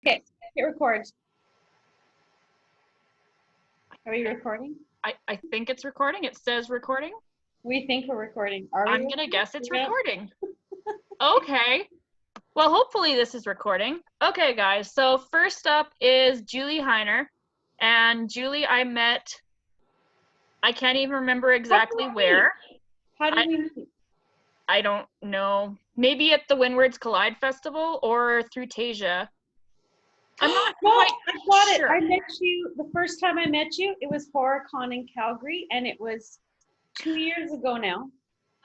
Okay, hit record. Are we recording? I think it's recording. It says recording. We think we're recording. Are we? I'm gonna guess it's recording. Okay. Well, hopefully this is recording. Okay, guys. So first up is Julie Hiner. And Julie, I can't even remember exactly where. How did we meet? I don't know. Maybe at the Windwards Collide Festival or through Tasia. I'm not quite I got sure. it. I met you the first time I met you. It was HorrorCon in Calgary, and it was 2 years ago now.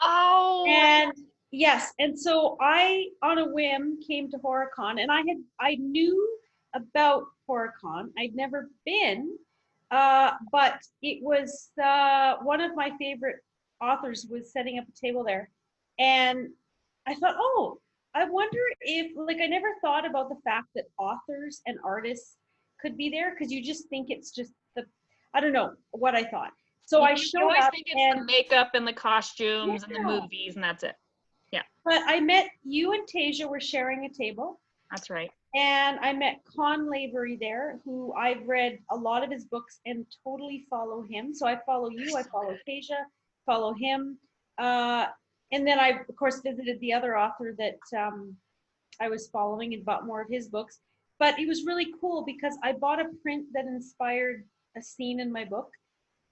Oh. And yes, and so I, on a whim, came to HorrorCon, and I knew about HorrorCon. I'd never been, but it was one of my favorite authors was setting up a table there, and I thought, oh, I wonder if, like, I never thought about the fact that authors and artists could be there, because you just think it's just I don't know what I thought. So I showed always up, think it's the makeup and the costumes and the movies, and that's it. Yeah. But I met you and Tasia were sharing a table. That's right. And I met Con Lavery there, who I've read a lot of his books and totally follow him. So I follow you, I follow Tasia, follow him. And then I, of course, visited the other author that I was following and bought more of his books. But it was really cool because I bought a print that inspired a scene in my book.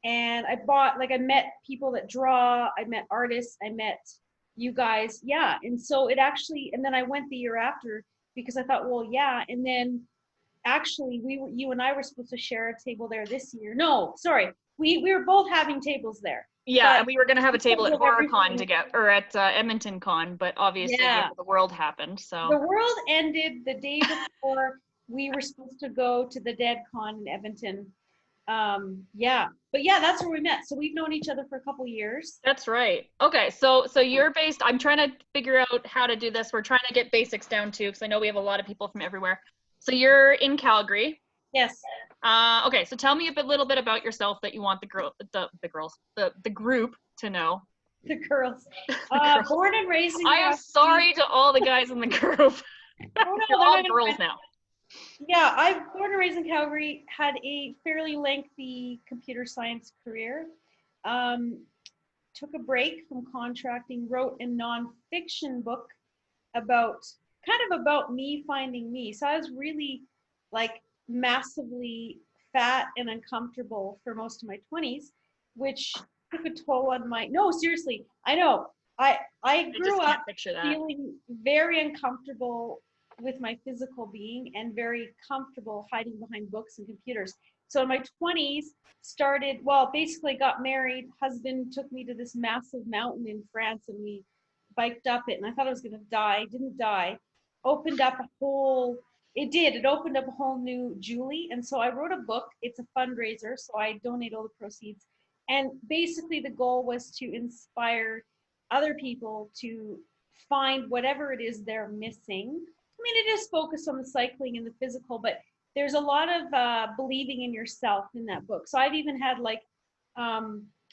And I met people that draw, I met artists, I met you guys. Yeah. And so and then I went the year after because I thought, well, yeah. And then actually you and I were supposed to share a table there this year. No, sorry. We were both having tables there. Yeah, and we were going to have a table at HorrorCon together, or at Edmonton Con, but obviously the world happened, so. The world ended the day before we were supposed to go to the Dead Con in Edmonton. But yeah, that's where we met. So we've known each other for a couple years. That's right. Okay, so you're based, I'm trying to figure out how to do this. We're trying to get basics down too, because I know we have a lot of people from everywhere. So you're in Calgary. Yes. Okay, so tell me a little bit about yourself that you want the group to know. The girls. Born and raised in I am sorry to all the guys in the group. Oh, no, you're all girls now. Yeah, I born and raised in Calgary, had a fairly lengthy computer science career. Took a break from contracting, wrote a nonfiction book about me finding me. So I was really like massively fat and uncomfortable for most of my 20s, which took a toll on no, seriously, I know. I grew up feeling very uncomfortable with my physical being and very comfortable hiding behind books and computers. So in my 20s, basically got married. Husband took me to this massive mountain in France and we biked up it, and I thought I was gonna die, didn't die. It opened up a whole new Julie. And so I wrote a book. It's a fundraiser, so I donate all the proceeds. And basically the goal was to inspire other people to find whatever it is they're missing. I mean, it is focused on the cycling and the physical, but there's a lot of believing in yourself in that book. So I've even had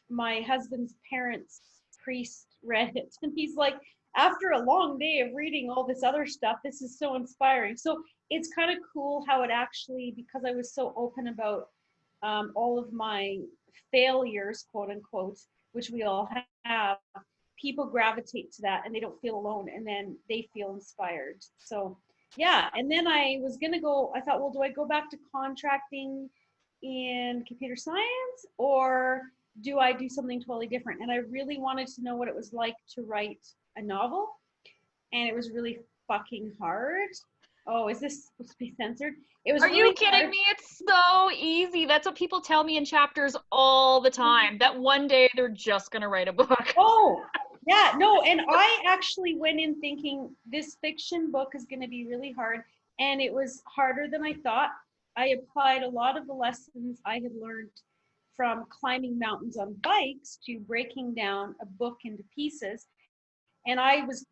my husband's parents' priest read it, and he's like, after a long day of reading all this other stuff, this is so inspiring. So it's kind of cool how it actually, because I was so open about all of my failures, quote unquote, which we all have, people gravitate to that and they don't feel alone, and then they feel inspired. So yeah, and then I thought, well, do I go back to contracting in computer science, or do I do something totally different? And I really wanted to know what it was like to write a novel, and it was really fucking hard. Oh, is this supposed to be censored? It was. Are you kidding me? It's so easy. That's what people tell me in chapters all the time, that one day they're just gonna write a book. Oh, yeah, no, and I actually went in thinking this fiction book is gonna be really hard, and it was harder than I thought. I applied a lot of the lessons I had learned from climbing mountains on bikes to breaking down a book into pieces. And I was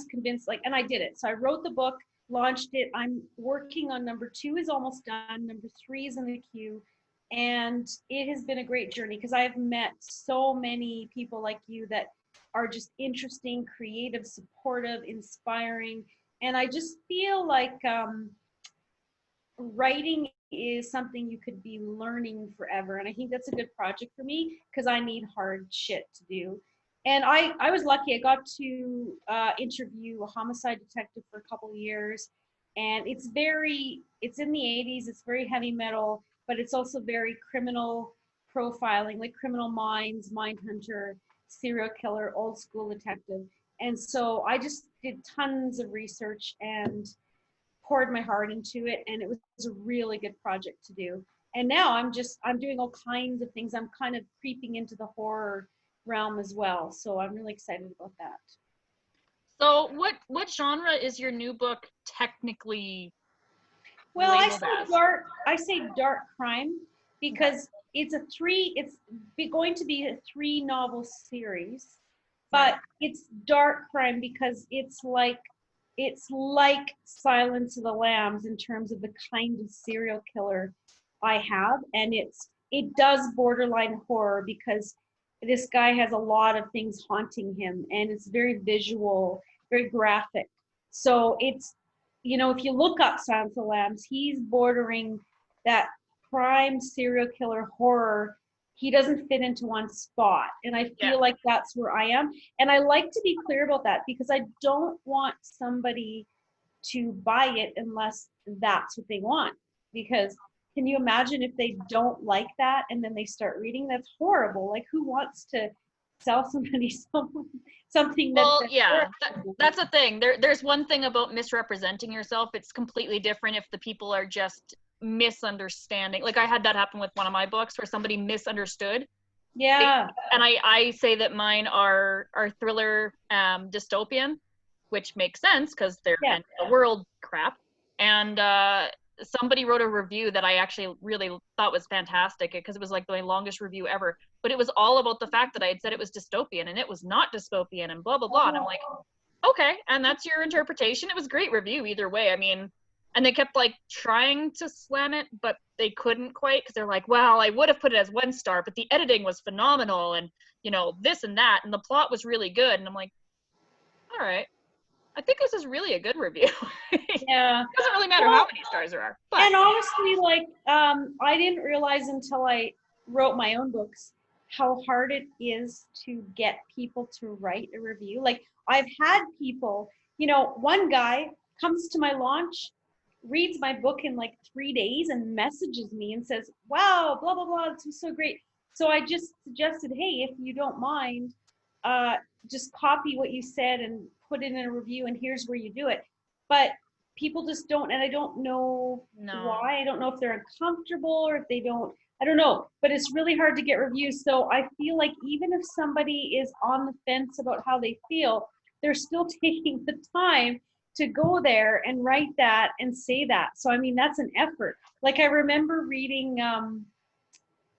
convinced, and I did it. So I wrote the book, launched it. I'm working on number 2 is almost done. Number 3 is in the queue. And it has been a great journey because I've met so many people like you that are just interesting, creative, supportive, inspiring. And I just feel like writing is something you could be learning forever. And I think that's a good project for me because I need hard shit to do. And I was lucky. I got to interview a homicide detective for a couple of years. And it's in the 80s, it's very heavy metal, but it's also very criminal profiling, like Criminal Minds, Mindhunter, serial killer, old school detective. And so I just did tons of research and poured my heart into it, and it was a really good project to do. And now I'm doing all kinds of things. I'm kind of creeping into the horror realm as well, so I'm really excited about that. So what genre is your new book technically Well, labeled as? I say dark crime because it's going to be a 3 novel series, Right. but it's dark crime because it's like Silence of the Lambs in terms of the kind of serial killer I have, and it does borderline horror because this guy has a lot of things haunting him, and it's very visual, very graphic. So it's, if you look up Silence of the Lambs, he's bordering that prime serial killer horror. He doesn't fit into one spot, and I Yeah. feel like that's where I am. And I like to be clear about that because I don't want somebody to buy it unless that's what they want. Because can you imagine if they don't like that and then they start reading? That's horrible. Like, who wants to sell somebody something Well, that's yeah, horrible? that's a thing. There's one thing about misrepresenting yourself. It's completely different if the people are just misunderstanding. Like I had that happen with one of my books where somebody misunderstood. Yeah, And I say that mine are thriller dystopian, which makes sense because they're yeah. end of the world crap. And somebody wrote a review that I actually really thought was fantastic because it was like the longest review ever. But it was all about the fact that I had said it was dystopian and it was not dystopian and blah blah blah. And I'm like, okay, and that's your interpretation. It was a great review either way. I mean, and they kept like trying to slam it, but they couldn't quite because they're like, well, I would have put it as 1 star, but the editing was phenomenal and this and that, and the plot was really good. And I'm like, all right, I think this is really a good review. It Yeah. doesn't really matter how Well, many stars there are, but and honestly, like, I didn't realize until I wrote my own books how hard it is to get people to write a review. Like, I've had people, one guy comes to my launch, reads my book in like 3 days, and messages me and says, "Wow, blah blah blah, this was so great." So I just suggested, hey, if you don't mind, uh, just copy what you said and put it in a review, and here's where you do it. But people just don't, and I don't know no, why. I don't know if they're uncomfortable or if they don't, I don't know, but it's really hard to get reviews. So I feel like even if somebody is on the fence about how they feel, they're still taking the time to go there and write that and say that. So I mean, that's an effort. Like, I remember reading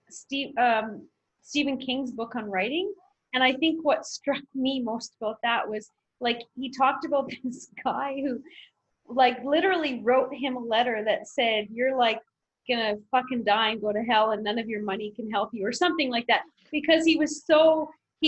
Steve Stephen King's book on writing, and I think what struck me most about that was, like, he talked about this guy who, like, literally wrote him a letter that said, "You're like gonna fucking die and go to hell, and none of your money can help you," or something like that, because he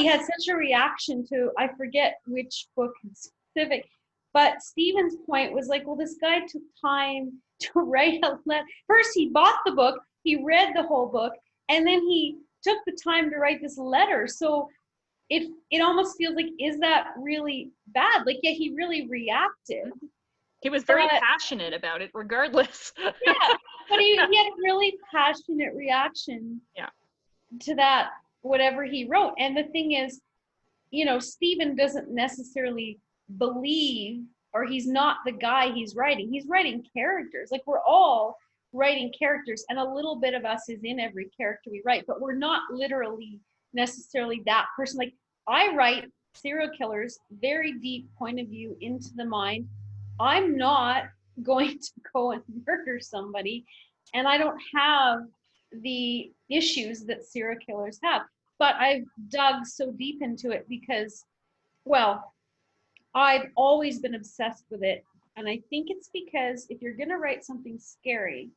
had such a reaction to, I forget which book in specific, but Stephen's point was like, well, this guy took time to write a letter. First, he bought the book, he read the whole book, and then he took the time to write this letter. So it almost feels like, is that really bad? Like, yeah, he really reacted, he was very but passionate about it regardless. yeah, but he had a really passionate reaction Yeah. to that, whatever he wrote. And the thing is, Stephen doesn't necessarily believe, or he's not the guy he's writing. He's writing characters. Like, we're all writing characters, and a little bit of us is in every character we write, but we're not literally necessarily that person. Like, I write serial killers, very deep point of view into the mind. I'm not going to go and murder somebody, and I don't have the issues that serial killers have. But I've dug so deep into it because, well, I've always been obsessed with it. And I think it's because if you're going to write something scary,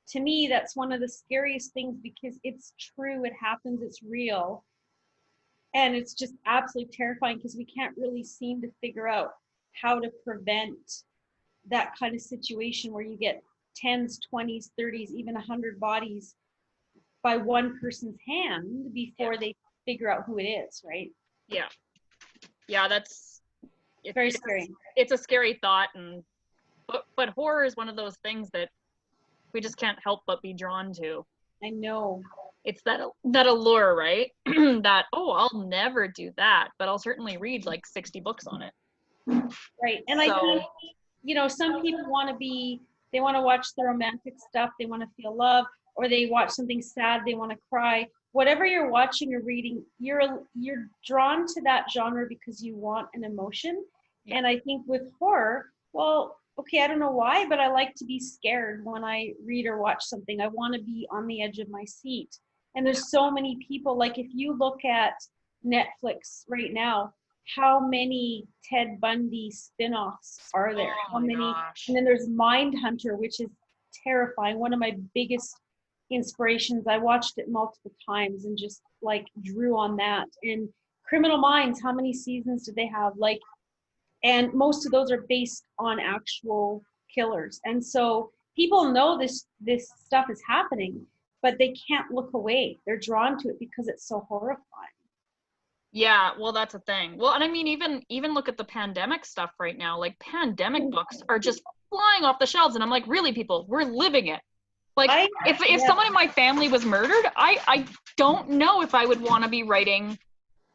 to me, that's one of the scariest things because it's true, it happens, it's real. And it's just absolutely terrifying because we can't really seem to figure out how to prevent that kind of situation where you get 10s, 20s, 30s, even 100 bodies by one person's hand before they figure out who it is, right? Yeah. Yeah, that's very scary. It's a scary thought, and but horror is one of those things that we just can't help but be drawn to. I know. It's that allure, right? That, oh, I'll never do that, but I'll certainly read like 60 books on it. Right. And I think, some people they want to watch the romantic stuff, they want to feel love, or they watch something sad, they want to cry. Whatever you're watching or reading, you're drawn to that genre because you want an emotion. Yeah. And I think with horror, well, okay, I don't know why, but I like to be scared when I read or watch something. I want to be on the edge of my seat. And there's so many people, like if you look at Netflix right now, how many Ted Bundy spin-offs are there? How many? Gosh. And then there's Mindhunter, which is terrifying. One of my biggest inspirations. I watched it multiple times and just like drew on that. And Criminal Minds, how many seasons did they have? Like, and most of those are based on actual killers. And so people know this stuff is happening, but they can't look away. They're drawn to it because it's so horrifying. Yeah, well, that's a thing. Well, and I mean, even look at the pandemic stuff right now. Like, pandemic books are just flying off the shelves, and I'm like, really, people, we're living it. Like, if someone in my family was murdered, I don't know if I would want to be writing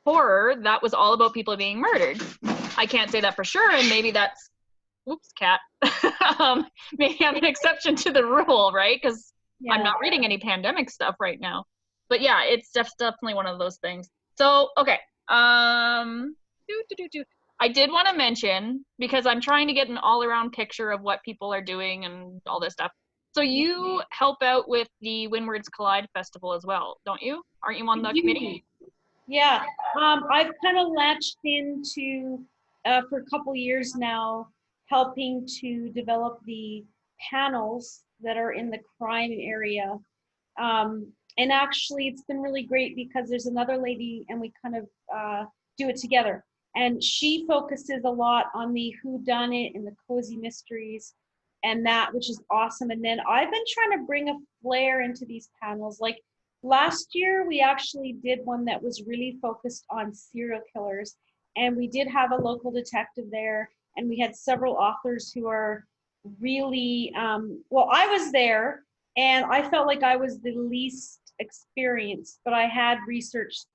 horror that was all about people being murdered. I can't say that for sure, and maybe that's, oops, cat. Maybe I'm an exception to the rule, right? Because I'm not reading any pandemic stuff right now. But yeah, it's definitely one of those things. So, okay. I did want to mention, because I'm trying to get an all-around picture of what people are doing and all this stuff. So you help out with the When Words Collide Festival as well, don't you? Aren't you on the committee? Yeah, I've kind of latched into, for a couple years now, helping to develop the panels that are in the crime area. And actually, it's been really great because there's another lady and we kind of do it together. And she focuses a lot on the whodunit and the cozy mysteries and that, which is awesome. And then I've been trying to bring a flair into these panels. Like last year, we actually did one that was really focused on serial killers. And we did have a local detective there. And we had several authors who are really, well, I was there and I felt like I was the least experienced, but I had researched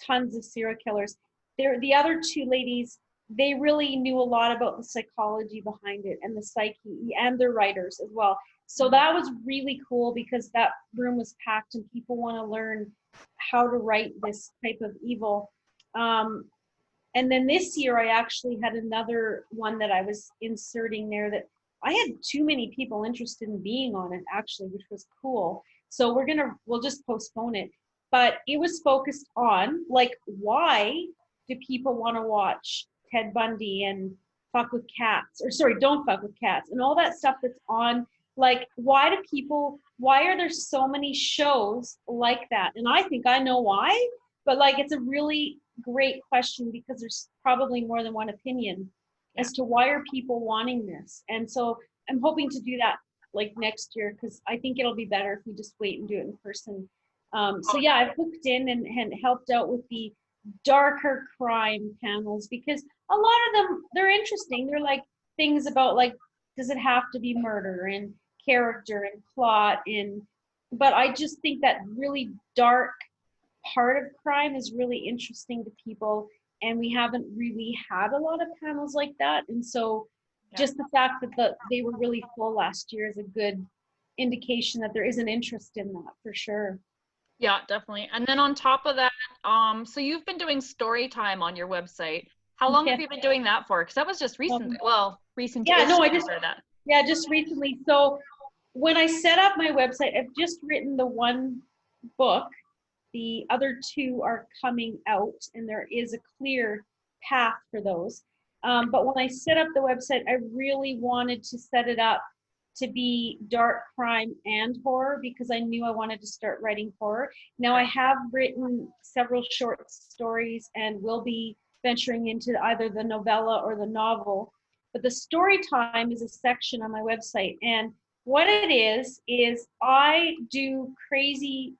tons of serial killers. The other two ladies, they really knew a lot about the psychology behind it and the psyche, and they're writers as well. So that was really cool because that room was packed and people want to learn how to write this type of evil. And then this year I actually had another one that I was inserting there that I had too many people interested in being on it actually, which was cool. So we'll just postpone it. But it was focused on, like, why do people want to watch Ted Bundy and Fuck with Cats, or sorry, Don't Fuck with Cats, and all that stuff that's on, like, why are there so many shows like that? And I think I know why, but like, it's a really great question because there's probably more than one opinion as to why are people wanting this. And so I'm hoping to do that like next year because I think it'll be better if we just wait and do it in person. So yeah, I've hooked in and helped out with the darker crime panels because a lot of them, they're interesting. They're like things about like, does it have to be murder and character and plot, but I just think that really dark part of crime is really interesting to people, and we haven't really had a lot of panels like that. And so just the fact that they were really full last year is a good indication that there is an interest in that for sure. Yeah, definitely. And then on top of that, so you've been doing story time on your website. How long have you been doing that for? Because that was just recent. Recent. Yeah, no, I just started that. Yeah, just recently. So when I set up my website, I've just written the one book. The other two are coming out, and there is a clear path for those. But when I set up the website, I really wanted to set it up to be dark crime and horror because I knew I wanted to start writing horror. Now I have written several short stories and will be venturing into either the novella or the novel. But the story time is a section on my website, and what it is I do crazy,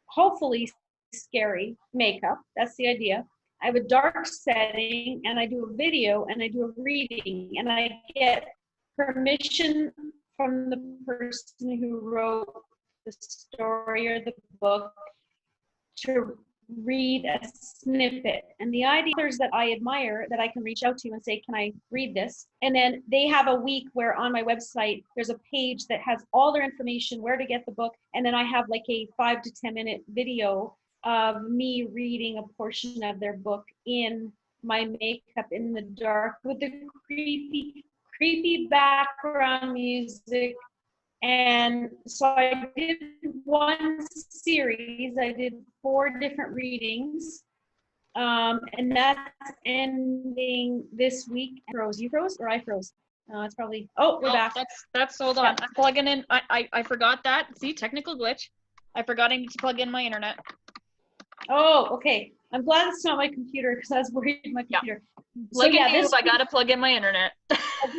hopefully scary makeup. That's the idea. I have a dark setting and I do a video and I do a reading and I get permission from the person who wrote the story or the book to read a snippet. And the authors that I admire that I can reach out to and say, can I read this? And then they have a week where on my website, there's a page that has all their information, where to get the book. And then I have like a 5 to 10 minute video of me reading a portion of their book in my makeup in the dark with the creepy background music. And so I did one series. I did 4 different readings. And that's ending this week. You froze or I froze? It's probably, oh, we're back. That's, hold on. I'm plugging in. I forgot that. See, technical glitch. I forgot I need to plug in my internet. Oh, okay. I'm glad it's not my computer because I was worried my computer. Like I got to plug in my internet. I'll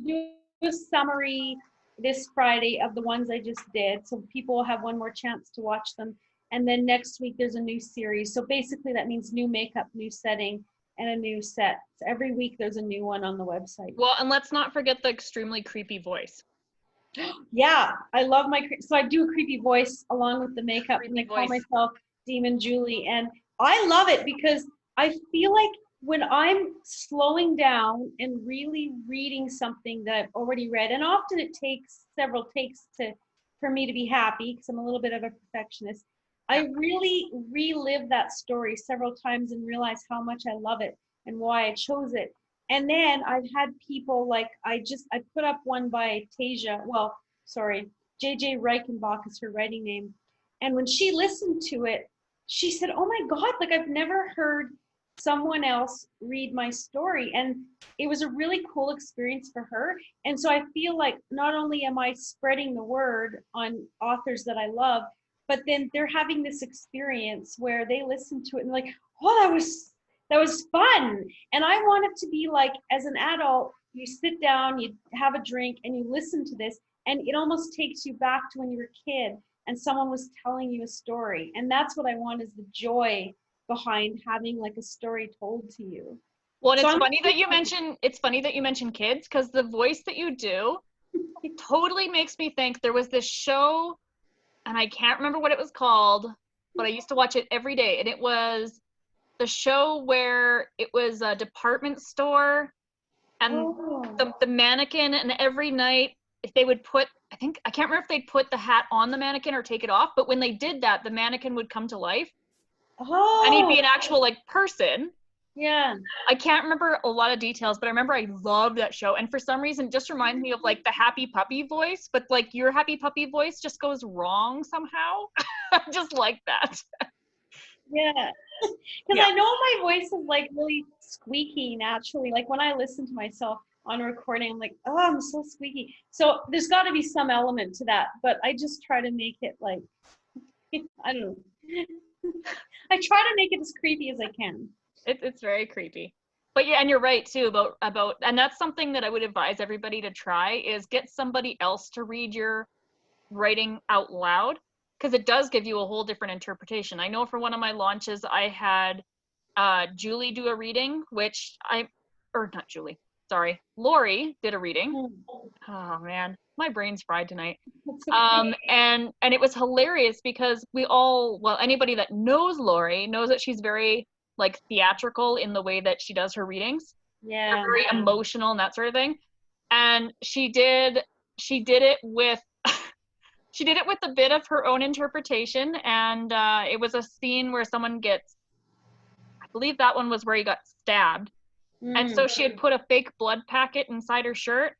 do a summary this Friday of the ones I just did, so people will have one more chance to watch them. And then next week there's a new series. So basically that means new makeup, new setting, and a new set. So every week there's a new one on the website. Well, and let's not forget the extremely creepy voice. Yeah, I love so I do a creepy voice along with the makeup, and I call myself Demon Julie, and I love it because I feel like when I'm slowing down and really reading something that I've already read, and often it takes several takes for me to be happy because I'm a little bit of a perfectionist. I really relive that story several times and realize how much I love it and why I chose it. And then I've had people like, I put up one by JJ Reichenbach is her writing name. And when she listened to it, she said, oh my God, like I've never heard someone else read my story. And it was a really cool experience for her. And so I feel like not only am I spreading the word on authors that I love, but then they're having this experience where they listen to it and like, oh, that was fun. And I want it to be like, as an adult, you sit down, you have a drink, and you listen to this, and it almost takes you back to when you were a kid and someone was telling you a story. And that's what I want, is the joy behind having like a story told to you. Well, and so it's funny that you mention kids, because the voice that you do totally makes me think there was this show, and I can't remember what it was called, but I used to watch it every day, and it was the show where it was a department store, and the mannequin, and every night if they would put, I can't remember if they'd put the hat on the mannequin or take it off, but when they did that, the mannequin would come to life. And he'd be an actual like person. Yeah. I can't remember a lot of details, but I remember I loved that show. And for some reason, it just reminds me of like the happy puppy voice, but like your happy puppy voice just goes wrong somehow. I just like that. Yeah. Because I know my voice is like really squeaky naturally. Like when I listen to myself on a recording, I'm like, oh, I'm so squeaky. So there's got to be some element to that, but I just try to make it like, I don't know. I try to make it as creepy as I can. It's very creepy. But yeah, and you're right too about and that's something that I would advise everybody to try, is get somebody else to read your writing out loud, because it does give you a whole different interpretation. I know for one of my launches, I had Julie do a reading, Lori did a reading. Oh man, my brain's fried tonight. And it was hilarious because anybody that knows Lori knows that she's very like theatrical in the way that she does her readings. Yeah. They're very emotional and that sort of thing. And she did it with she did it with a bit of her own interpretation, and it was a scene where someone gets, I believe that one was where he got stabbed. And so she had put a fake blood packet inside her shirt,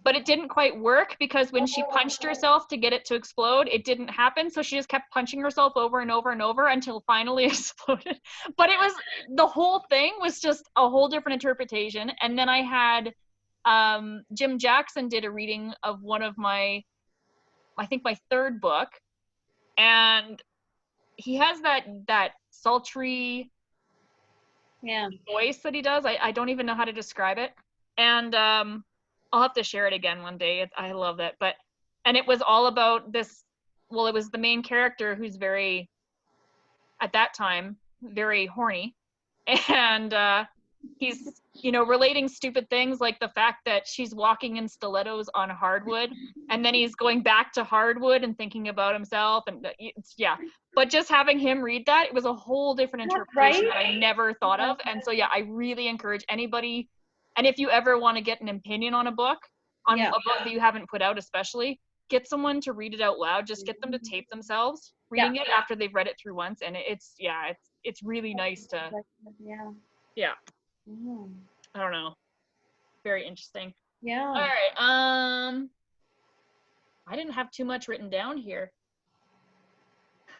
but it didn't quite work because when she punched herself to get it to explode, it didn't happen. So she just kept punching herself over and over and over until finally exploded. But the whole thing was just a whole different interpretation. And then I had Jim Jackson did a reading of one of my 3rd book. And he has that sultry voice that he does. I don't even know how to describe it. And I'll have to share it again one day. I love it. But And it was all about this, well, it was the main character who's very, at that time, very horny. And he's, relating stupid things like the fact that she's walking in stilettos on hardwood, and then he's going back to hardwood and thinking about himself. And yeah, but just having him read that, it was a whole different interpretation that I never thought of. And so, yeah, I really encourage anybody, and if you ever want to get an opinion on a book, on a book that you haven't put out, especially, get someone to read it out loud. Just get them to tape themselves reading it after they've read it through once. And it's really nice to, yeah. I don't know. Very interesting. Yeah. All right. I didn't have too much written down here.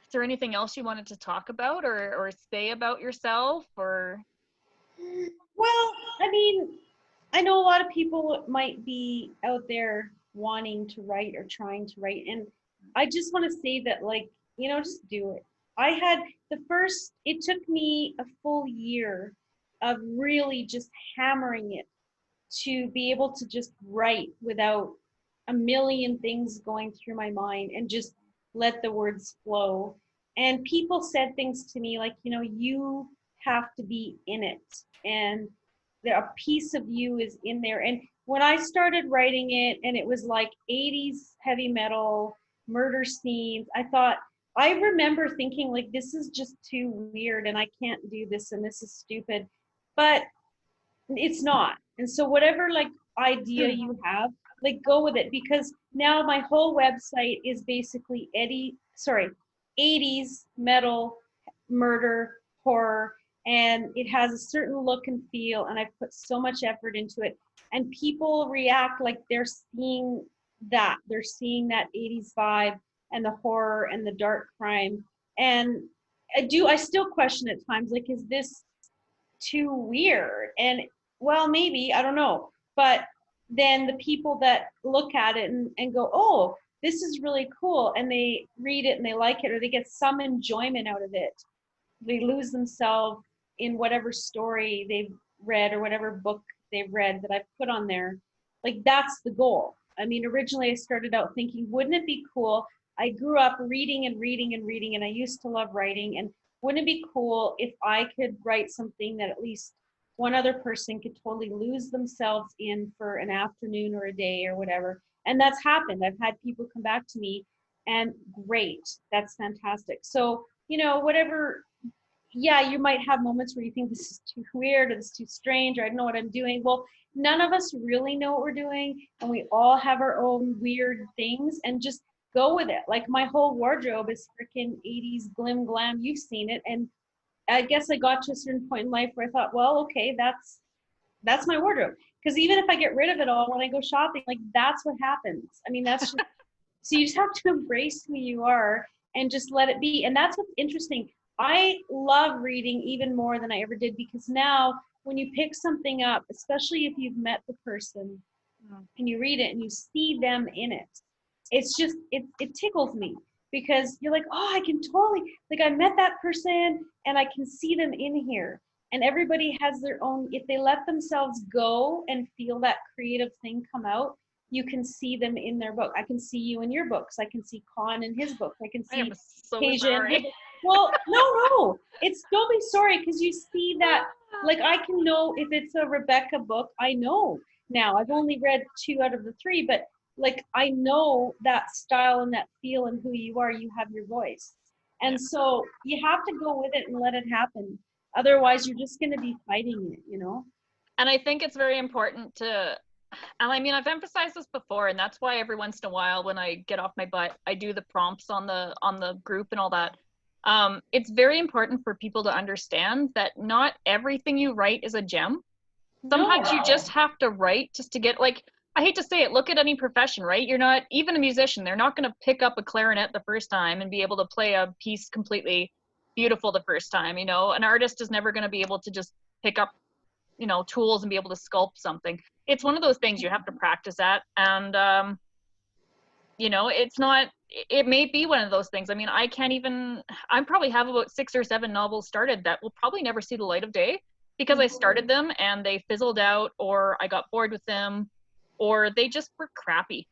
Is there anything else you wanted to talk about or say about yourself or? Well, I mean, I know a lot of people might be out there wanting to write or trying to write, and I just want to say that, like, just do it. It took me a full year of really just hammering it to be able to just write without a million things going through my mind and just let the words flow. And people said things to me like, you have to be in it, and a piece of you is in there. And when I started writing it, and it was like 80s heavy metal murder scenes, I remember thinking, like, this is just too weird and I can't do this and this is stupid. But it's not. And so whatever like idea you have, like, go with it, because now my whole website is basically 80s metal, murder, horror, and it has a certain look and feel, and I've put so much effort into it, and people react like they're seeing that 80s vibe and the horror and the dark crime. And I still question at times, like, is this too weird? And well, maybe, I don't know. But then the people that look at it and go, oh, this is really cool, and they read it and they like it, or they get some enjoyment out of it, they lose themselves in whatever story they've read or whatever book they've read that I've put on there. Like, that's the goal. I mean, originally I started out thinking, wouldn't it be cool? I grew up reading and reading and reading, and I used to love writing. And wouldn't it be cool if I could write something that at least one other person could totally lose themselves in for an afternoon or a day or whatever? And that's happened. I've had people come back to me, and great, that's fantastic. So, whatever, yeah, you might have moments where you think this is too weird or this is too strange or I don't know what I'm doing. Well, none of us really know what we're doing, and we all have our own weird things, and just go with it. Like, my whole wardrobe is freaking 80s glim glam. You've seen it. And I guess I got to a certain point in life where I thought, well, okay, that's my wardrobe. Because even if I get rid of it all when I go shopping, like, that's what happens. I mean, that's just, so you just have to embrace who you are and just let it be. And that's what's interesting. I love reading even more than I ever did, because now when you pick something up, especially if you've met the person and you read it and you see them in it, it's just, it tickles me, because you're like, oh, I can totally, like, I met that person and I can see them in here. And everybody has their own, if they let themselves go and feel that creative thing come out, you can see them in their book. I can see you in your books. I can see Con in his books. I can see Kasia. Well, no, it's, don't be sorry, because you see that, like, I can know if it's a Rebecca book. I know now. I've only read 2 out of the 3, but like, I know that style and that feel and who you are. You have your voice. And so you have to go with it and let it happen. Otherwise, you're just going to be fighting it, And I think it's very important to, and I mean, I've emphasized this before, and that's why every once in a while when I get off my butt, I do the prompts on the group and all that. It's very important for people to understand that not everything you write is a gem. Sometimes you just have to write just to get, like, I hate to say it, look at any profession, right? You're not, even a musician, they're not going to pick up a clarinet the first time and be able to play a piece completely beautiful the first time. An artist is never going to be able to just pick up, tools and be able to sculpt something. It's one of those things you have to practice at. And, it's not, it may be one of those things. I mean, I probably have about 6 or 7 novels started that will probably never see the light of day, because I started them and they fizzled out, or I got bored with them, or they just were crappy.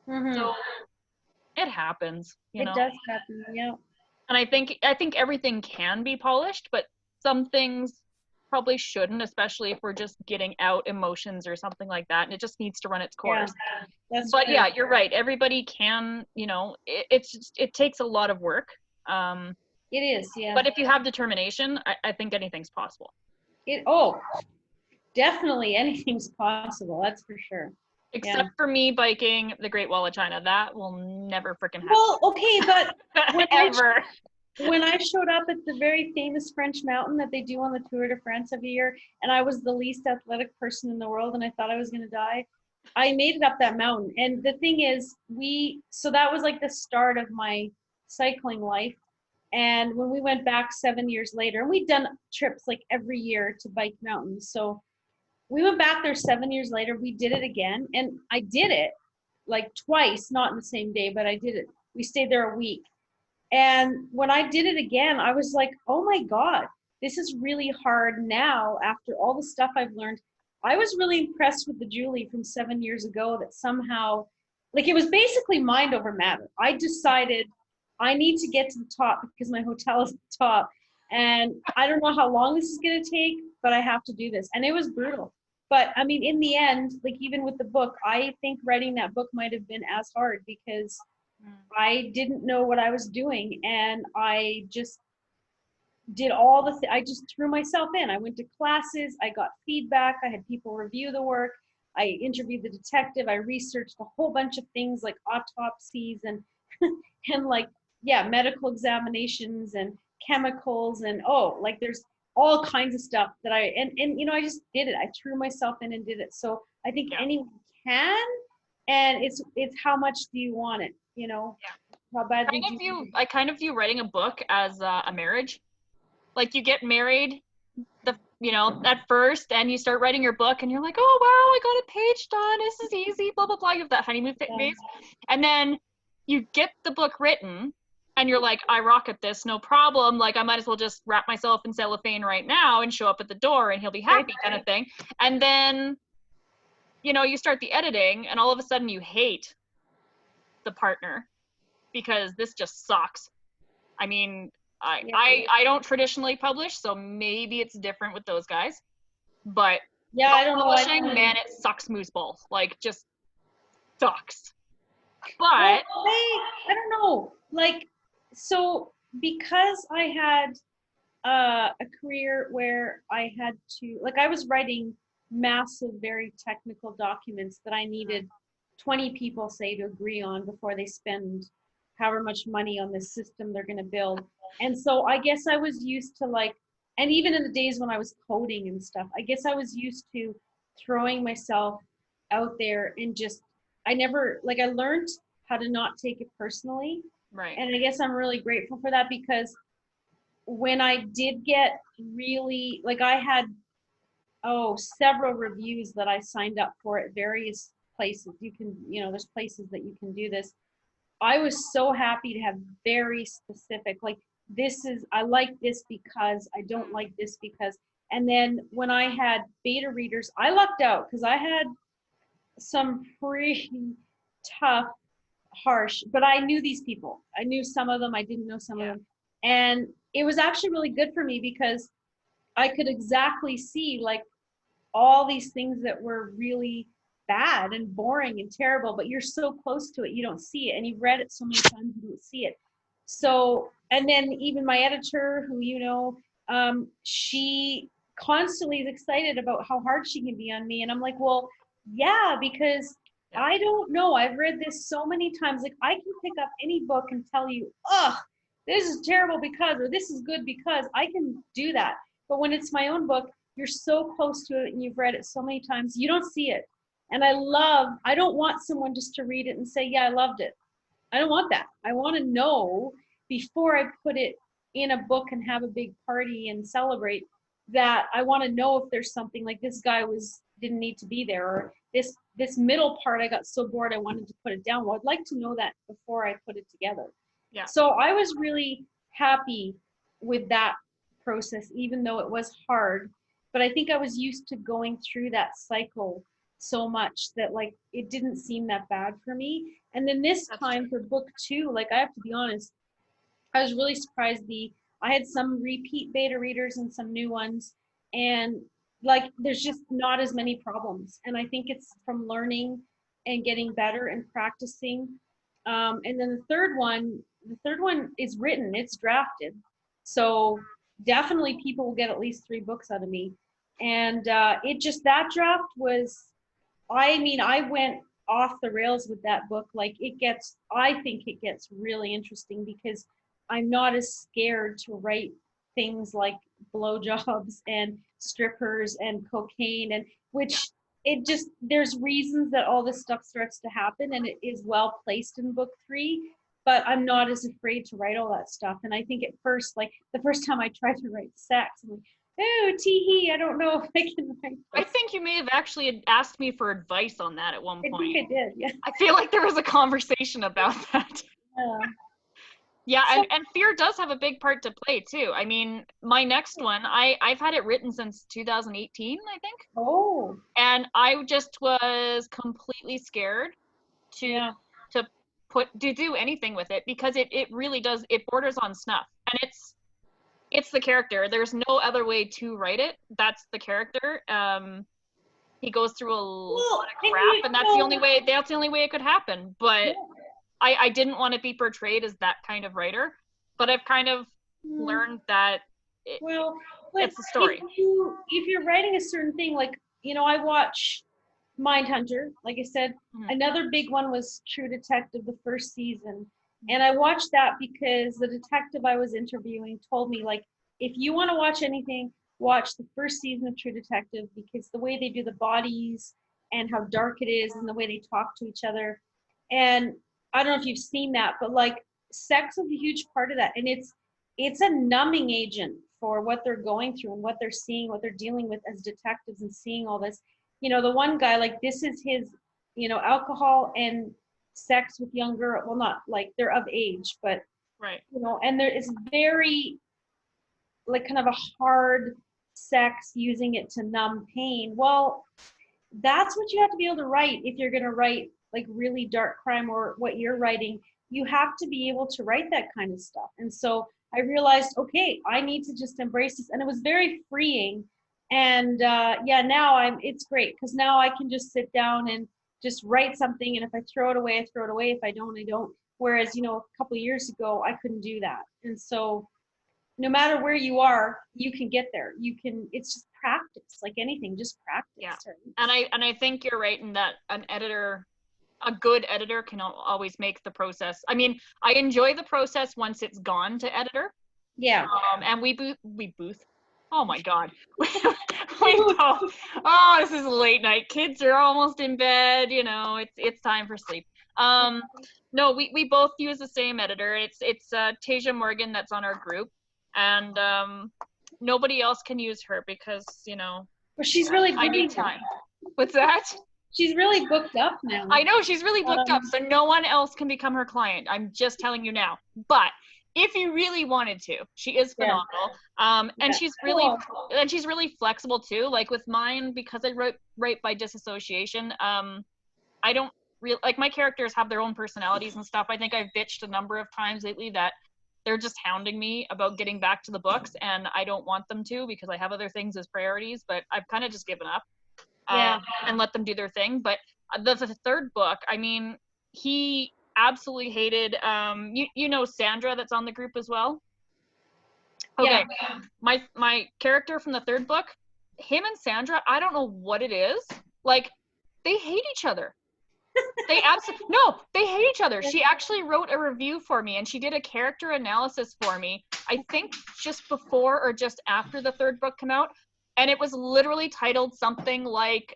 So It happens, you It know. does happen. Yeah. And I think everything can be polished, but some things probably shouldn't, especially if we're just getting out emotions or something like that, and it just needs to run its Yeah. course. That's But true. yeah, you're right. Everybody can, it's just, it takes a lot of work. Um, It is. Yeah. but if you have determination, I think anything's possible. Oh, definitely anything's possible. That's for sure. Yeah. Except for me biking the Great Wall of China. That will never freaking Well, okay, but happen. when I Ever. when I showed up at the very famous French mountain that they do on the Tour de France every year, and I was the least athletic person in the world, and I thought I was going to die, I made it up that mountain. And the thing is, so that was like the start of my cycling life. And when we went back 7 years later, and we'd done trips like every year to bike mountains. So we went back there 7 years later, we did it again. And I did it like twice, not in the same day, but I did it. We stayed there a week. And when I did it again, I was like, oh my God, this is really hard now after all the stuff I've learned. I was really impressed with the Julie from 7 years ago that somehow, like, it was basically mind over matter. I decided I need to get to the top because my hotel is at the top. And I don't know how long this is going to take, but I have to do this. And it was brutal. But I mean, in the end, like, even with the book, I think writing that book might have been as hard because I didn't know what I was doing, and I just did I just threw myself in. I went to classes, I got feedback, I had people review the work, I interviewed the detective, I researched a whole bunch of things like autopsies and and like, yeah, medical examinations and chemicals, and like there's all kinds of stuff that and I just did it. I threw myself in and did it. So I think Yeah. anyone can, and it's how much do you want it, how badly do you want it? I kind of view writing a book as a marriage. Like you get married at first and you start writing your book and you're like, oh wow, I got a page done. This is easy, blah, blah, blah. You have that honeymoon phase. And then you get the book written and you're like, I rock at this, no problem. Like I might as well just wrap myself in cellophane right now and show up at the door and he'll be happy kind of thing. And then, you start the editing and all of a sudden you hate the partner because this just sucks. I mean, I don't traditionally publish, so maybe it's different with those guys. But yeah, I don't know. Publishing, man, it sucks moose balls. Like, just sucks. But well, I don't know. Like, so because I had a career where I had to, like, I was writing massive, very technical documents that I needed 20 people, say, to agree on before they spend however much money on this system they're going to build. And so I guess I was used to, like, and even in the days when I was coding and stuff, I guess I was used to throwing myself out there and just, I never, like, I learned how to not take it personally. right. And I guess I'm really grateful for that because when I did get really, like, I had several reviews that I signed up for at various places. You can, there's places that you can do this. I was so happy to have very specific, like, I like this because, I don't like this because. And then when I had beta readers, I lucked out because I had some pretty tough, harsh, but I knew these people. I knew some of them, I didn't know some of them. And it was actually really good for me because I could exactly see, like, all these things that were really bad and boring and terrible, but you're so close to it, you don't see it. And you've read it so many times, you don't see it. So, and then even my editor, who, she constantly is excited about how hard she can be on me. And I'm like, well, yeah, because I don't know. I've read this so many times. Like, I can pick up any book and tell you, this is terrible because, or this is good because. I can do that. But when it's my own book, you're so close to it and you've read it so many times, you don't see it. And I don't want someone just to read it and say, yeah, I loved it. I don't want that. I want to know before I put it in a book and have a big party and celebrate, that I want to know if there's something like, this guy didn't need to be there, or this middle part, I got so bored I wanted to put it down. Well, I'd like to know that before I put it together. Yeah. So I was really happy with that process, even though it was hard. But I think I was used to going through that cycle so much that like it didn't seem that bad for me. And then this That's time true. for book two, like I have to be honest, I was really surprised. I had some repeat beta readers and some new ones, and like there's just not as many problems. And I think it's from learning and getting better and practicing. And then the third one is written, it's drafted, so definitely people will get at least 3 books out of me. And it just that draft was, I mean, I went off the rails with that book. Like I think it gets really interesting because I'm not as scared to write things like blowjobs and strippers and cocaine, and which it just, there's reasons that all this stuff starts to happen and it is well placed in book three, but I'm not as afraid to write all that stuff. And I think at first, like the first time I tried to write sex, I'm like, oh, tee hee, I don't know if I can write I this. think you may have actually asked me for advice on that at one I think point. I did, yeah. I feel like there was a conversation about that. Yeah. Yeah, So, and fear does have a big part to play too. I mean, my next one, I've had it written since 2018, I think. oh, And I just was completely scared to yeah. to to do anything with it because it really does, it borders on snuff. And it's the character. There's no other way to write it. That's the character. He goes through a lot Well, of and crap, you and know, that's the only way it could happen. yeah. But I didn't want to be portrayed as that kind of writer. But I've kind of Mm, learned that well, but it's a story. if you're writing a certain thing, like I watch Mindhunter. Like I said, Mhm. another big one was True Detective, the first season, and I watched that because the detective I was interviewing told me, like, if you want to watch anything, watch the first season of True Detective because the way they do the bodies and how dark it is and the way they talk to each other. And I don't know if you've seen that, but like sex is a huge part of that, and it's a numbing agent for what they're going through and what they're seeing, what they're dealing with as detectives, and seeing all this. The one guy, like, this is his, alcohol and sex with young girl. Well, not like they're of age, but Right. and there is very like kind of a hard sex using it to numb pain. Well, that's what you have to be able to write if you're going to write like really dark crime or what you're writing. You have to be able to write that kind of stuff. And so I realized, okay, I need to just embrace this, and it was very freeing. And yeah, now it's great because now I can just sit down and just write something, and if I throw it away, I throw it away. If I don't, I don't. Whereas a couple of years ago I couldn't do that. And so no matter where you are, you can get there. It's just practice, like anything, just Yeah. practice. Right? And I think you're right in that a good editor can always make the process. I mean, I enjoy the process once it's gone to editor. Yeah. And we booth. Oh my God. We both, oh, this is a late night. Kids are almost in bed, it's time for sleep. No, we both use the same editor. It's Tasia Morgan that's on our group. And nobody else can use her because, Well, she's really I busy need now. time. What's that? She's really booked up now. I know she's really booked up, Um, so no one else can become her client. I'm just telling you now. But if you really wanted to, she is yeah. phenomenal. And Yeah. really Cool. and she's really flexible too. Like with mine, because I write by disassociation. I don't really like, my characters have their own personalities and stuff. I think I've bitched a number of times lately that they're just hounding me about getting back to the books, and I don't want them to because I have other things as priorities. But I've kind of just given up. Yeah. And let them do their thing. But the third book, I mean, he absolutely hated. You know Sandra that's on the group as well. Yeah. Okay, my character from the third book, him and Sandra, I don't know what it is. Like, they hate each other. They absolutely no, they hate each other. She actually wrote a review for me, and she did a character analysis for me. I think just before or just after the third book came out, and it was literally titled something like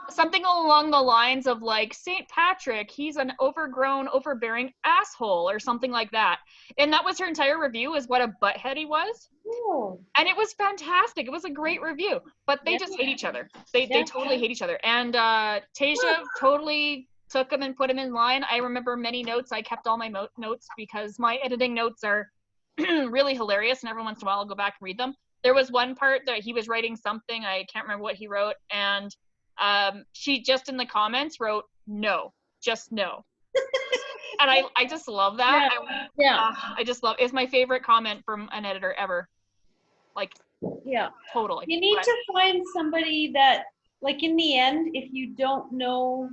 something along the lines of like St. Patrick, he's an overgrown, overbearing asshole, or something like that. And that was her entire review, is what a butthead he was. Cool. And it was fantastic. It was a great review. But they Yeah. just hate each other. They Yeah. totally hate each other. And Tasia totally took him and put him in line. I remember many notes. I kept all my notes because my editing notes are really hilarious, and every once in a while I'll go back and read them. There was one part that he was writing something, I can't remember what he wrote, and She just in the comments wrote, no, just no. And I just love that. I just love, it's my favorite comment from an editor ever. Like, yeah. totally. You need to find somebody that, like, in the end, if you don't know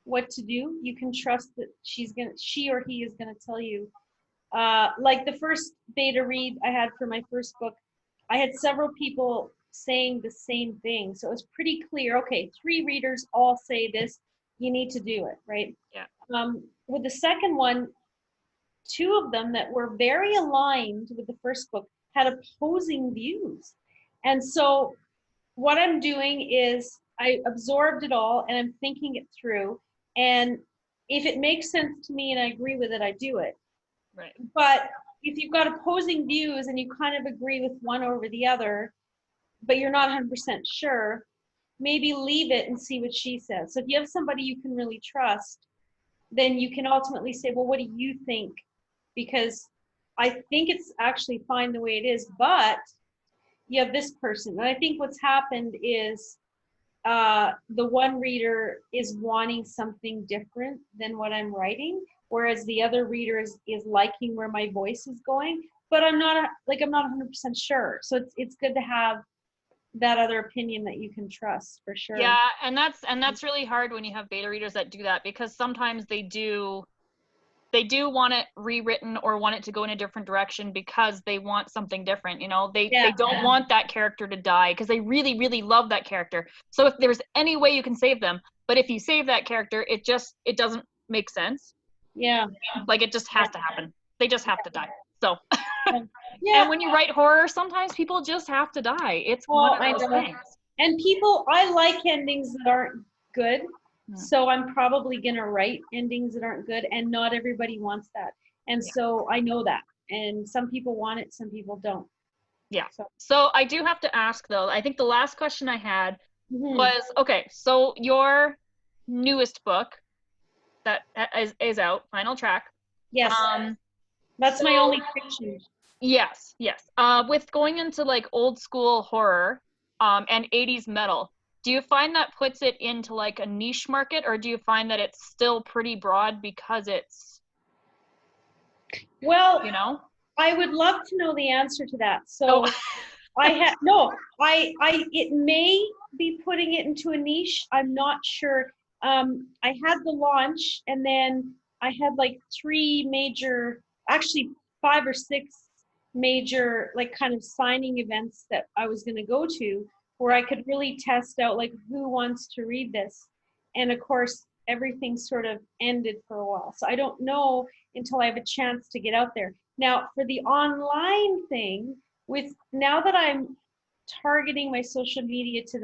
what to do, you can trust that she or he is gonna tell you. Like the first beta read I had for my first book, I had several people saying the same thing. So it was pretty clear, okay, 3 readers all say this, you need to do it, right? Yeah. With the second one, 2 of them that were very aligned with the first book had opposing views. And so what I'm doing is I absorbed it all and I'm thinking it through. And if it makes sense to me and I agree with it, I do it. Right. But if you've got opposing views and you kind of agree with one over the other, but you're not 100% sure, maybe leave it and see what she says. So if you have somebody you can really trust, then you can ultimately say, well, what do you think? Because I think it's actually fine the way it is, but you have this person. And I think what's happened is the one reader is wanting something different than what I'm writing, whereas the other reader is liking where my voice is going. But I'm not 100% sure. So it's good to have that other opinion that you can trust for sure. Yeah, and that's really hard when you have beta readers that do that, because sometimes they do want it rewritten or want it to go in a different direction because they want something different. You know, they don't want that character to die because they really, really love that character. So if there's any way you can save them, but if you save that character, it doesn't make sense. Yeah. Like it just has to happen. They just have to die. So yeah. And when you write horror, sometimes people just have to die. It's one of those things. And I like endings that aren't good. So I'm probably going to write endings that aren't good, and not everybody wants that. And so I know that. And some people want it, some people don't. Yeah. So I do have to ask though, I think the last question I had was, okay, so your newest book that is out, Final Track. Yes. That's my only fiction. Yes, yes. With going into like old school horror, and 80s metal, do you find that puts it into like a niche market, or do you find that it's still pretty broad because it's, well, you know? I would love to know the answer to that. So it may be putting it into a niche. I'm not sure. I had the launch, and then I had like 3 major, actually 5 or 6 major like kind of signing events that I was going to go to, where I could really test out like who wants to read this. And of course, everything sort of ended for a while. So I don't know until I have a chance to get out there. Now, for the online thing, with now that I'm targeting my social media to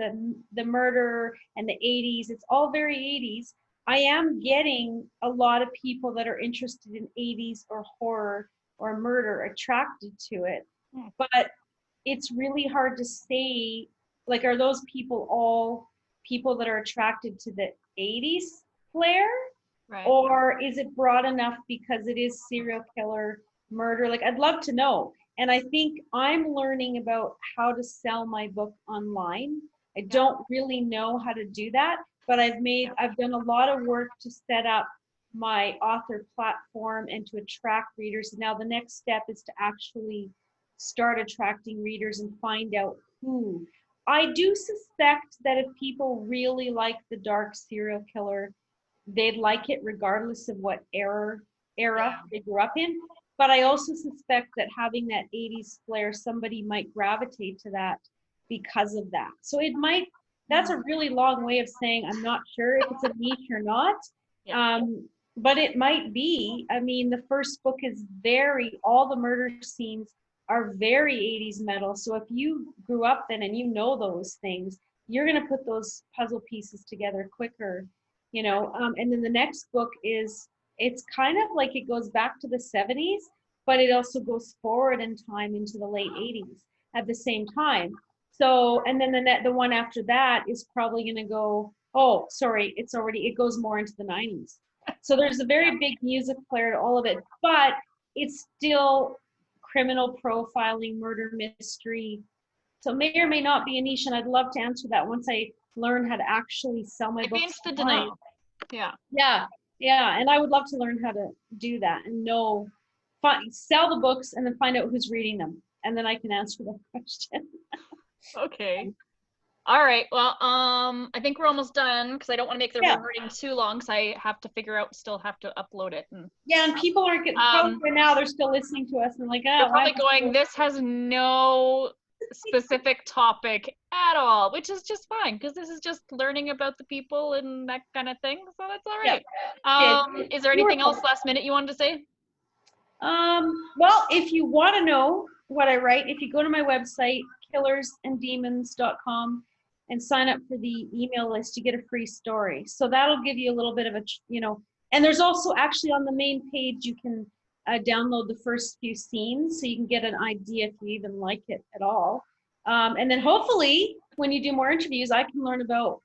the murder and the 80s, it's all very 80s. I am getting a lot of people that are interested in 80s or horror or murder attracted to it. But it's really hard to say, like, are those people all people that are attracted to the 80s flair? Right. Or is it broad enough because it is serial killer murder? Like, I'd love to know. And I think I'm learning about how to sell my book online. I don't really know how to do that, but I've done a lot of work to set up my author platform and to attract readers. Now the next step is to actually start attracting readers and find out who. I do suspect that if people really like the dark serial killer, they'd like it regardless of what era they grew up in. But I also suspect that having that 80s flair, somebody might gravitate to that because of that. So it might, that's a really long way of saying I'm not sure if it's a niche or not. But it might be. I mean, the first book is all the murder scenes are very 80s metal. So if you grew up then and you know those things, you're going to put those puzzle pieces together quicker, you know. And then the next book it's kind of like it goes back to the 70s, but it also goes forward in time into the late 80s at the same time. So, and then the one after that is probably going to go, oh, sorry, it goes more into the 90s. So there's a very big music flair to all of it, but it's still criminal profiling, murder mystery. So may or may not be a niche, and I'd love to answer that once I learn how to actually sell my I'd be books interested to online. know. Yeah. Yeah, yeah, and I would love to learn how to do that and sell the books and then find out who's reading them, and then I can answer the question. Okay. All right. Well, I think we're almost done because I don't want to make the Yeah. recording too long because I have to figure out, still have to upload it. And Yeah, and people aren't getting, probably right now they're still listening to us and like, they're oh, probably going, this has no specific topic at all, which is just fine because this is just learning about the people and that kind of thing. So that's all right. Yeah. Is there anything else last minute you wanted to say? Well, if you want to know what I write, if you go to my website, killersanddemons.com, and sign up for the email list, you get a free story. So that'll give you a little bit of and there's also actually on the main page, you can download the first few scenes so you can get an idea if you even like it at all. And then hopefully when you do more interviews, I can learn about,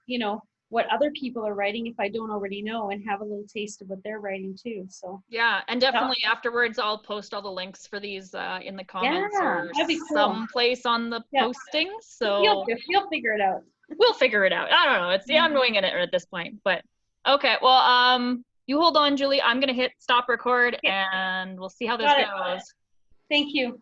what other people are writing if I don't already know, and have a little taste of what they're writing too. So yeah, and definitely afterwards I'll post all the links for these in the comments or that'd be cool. someplace on the posting. So you'll figure it out. We'll figure it out. I don't know. It's I'm going in it at this point. But okay, well, you hold on, Julie. I'm gonna hit stop record and we'll see how this goes. Thank you.